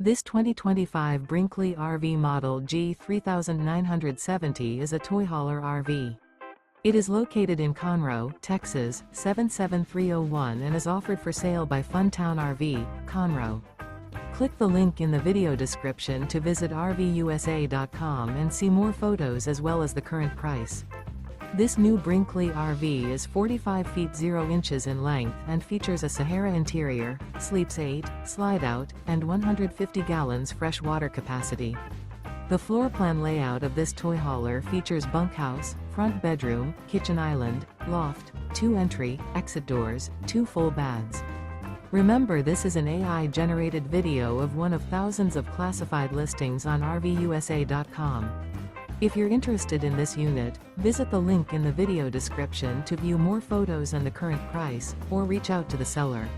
This 2025 Brinkley RV Model G 3970 is a toy hauler RV. It is located in Conroe, Texas, 77301 and is offered for sale by Funtown RV, Conroe. Click the link in the video description to visit RVUSA.com and see more photos as well as the current price. This new Brinkley RV is 45 feet 0 inches in length and features a SAHARA interior, sleeps 8, slide-out, and 150 gallons fresh water capacity. The floor plan layout of this toy hauler features bunkhouse, front bedroom, kitchen island, loft, 2 entry, exit doors, 2 full baths. Remember, this is an AI-generated video of one of thousands of classified listings on RVUSA.com. If you're interested in this unit, visit the link in the video description to view more photos and the current price, or reach out to the seller.